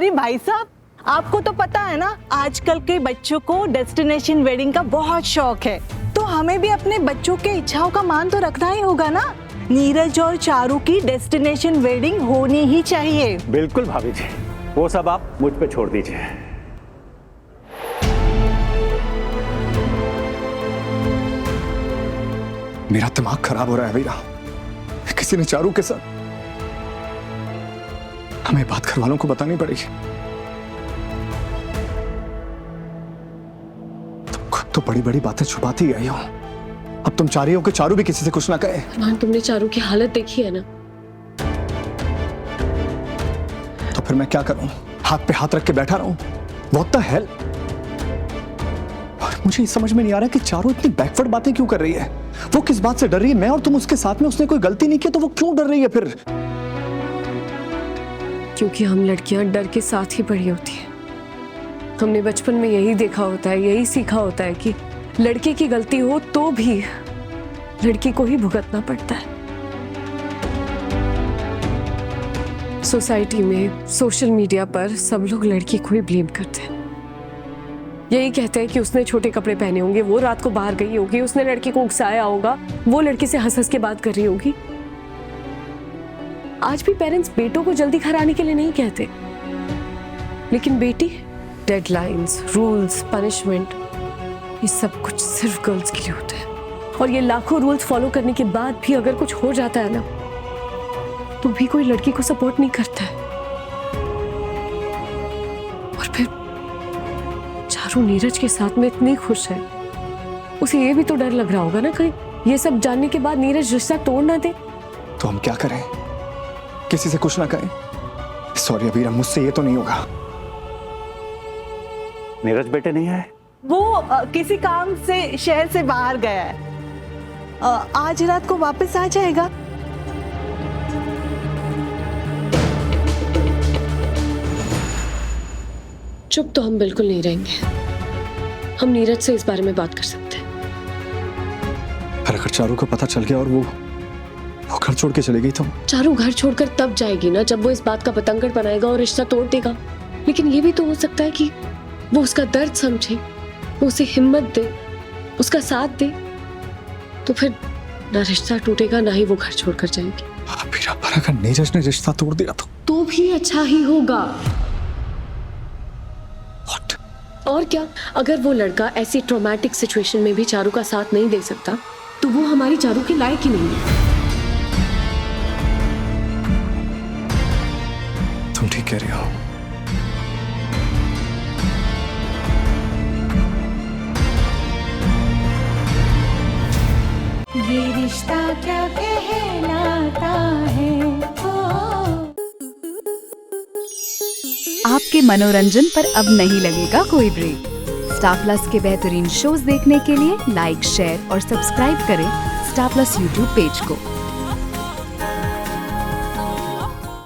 अरे भाई साहब, आपको तो पता है ना, आजकल के बच्चों को डेस्टिनेशन वेडिंग का बहुत शौक है, तो हमें भी अपने बच्चों के इच्छाओं का मान तो रखना ही होगा ना। नीरज और चारू की डेस्टिनेशन वेडिंग होनी ही चाहिए। बिल्कुल भाभी जी, वो सब आप मुझ पे छोड़ दीजिए। मेरा दिमाग खराब हो रहा है वीरा। किसी ने चारू के साथ, हमें बात घर वालों को बतानी पड़ेगी। तुम खुद तो बड़ी बड़ी बातें छुपाती आई हो, अब तुम चाह रही हो कि चारू भी किसी से कुछ ना कहे। अरमान, तुमने चारू की हालत देखी है ना। तो फिर मैं क्या करूं? हाथ पे हाथ रख के बैठा रहूं? What the hell? और मुझे समझ में नहीं आ रहा कि चारू इतनी बैकवर्ड बातें क्यों कर रही है। वो किस बात से डर रही है? मैं और तुम उसके साथ में, उसने कोई गलती नहीं की तो वो क्यों डर रही है फिर? क्योंकि हम लड़कियां डर के साथ ही बड़ी होती हैं। हमने बचपन में यही देखा होता है, यही सीखा होता है कि लड़के की गलती हो तो भी लड़की को ही भुगतना पड़ता है। सोसाइटी में, सोशल मीडिया पर सब लोग लड़की को ही ब्लेम करते हैं। यही कहते हैं कि उसने छोटे कपड़े पहने होंगे, वो रात को बाहर गई होगी, उसने लड़की को उकसाया होगा, वो लड़की से हंस हंस के बात कर रही होगी। आज भी पेरेंट्स बेटों को जल्दी घर आने के लिए नहीं कहते, लेकिन बेटी, डेडलाइंस, रूल्स, पनिशमेंट, ये सब कुछ सिर्फ गर्ल्स के लिए होता है। और ये लाखों रूल्स फॉलो करने के बाद भी अगर कुछ हो जाता है ना, तो भी कोई लड़की को सपोर्ट नहीं करता है। और फिर चारू नीरज के साथ में इतनी खुश है, उसे ये भी तो डर लग रहा होगा ना, कहीं ये सब जानने के बाद नीरज रिश्ता तोड़ ना दे। तो हम क्या करें? किसी से कुछ ना कहें? सॉरी अबीरा, मुझसे ये तो नहीं होगा। नीरज बेटे नहीं है? वो किसी काम से शहर से बाहर गया है, आज रात को वापस आ जाएगा। चुप तो हम बिल्कुल नहीं रहेंगे। हम नीरज से इस बारे में बात कर सकते हैं। पर अगर चारू को पता चल गया और वो घर छोड़ के चली गई तो? चारू घर छोड़कर तब जाएगी ना जब वो इस बात का बतंगड़ बनाएगा और रिश्ता तोड़ देगा। लेकिन ये भी तो हो सकता है कि वो उसका दर्द समझे, वो उसे हिम्मत दे, उसका साथ दे, तो फिर ना रिश्ता टूटेगा ना ही वो घर छोड़कर जाएगी। पर अगर नीरज ने रिश्ता तोड़ दिया तो भी अच्छा ही होगा। What? और क्या, अगर वो लड़का ऐसी ट्रॉमेटिक सिचुएशन में भी चारू का साथ नहीं दे सकता तो वो हमारी चारू के लायक ही नहीं है। तुम ठीक कह रही हो। ये रिश्ता क्या कहलाता है। आपके मनोरंजन पर अब नहीं लगेगा कोई ब्रेक। स्टार प्लस के बेहतरीन शोज देखने के लिए लाइक, शेयर और सब्सक्राइब करें स्टार प्लस यूट्यूब पेज को।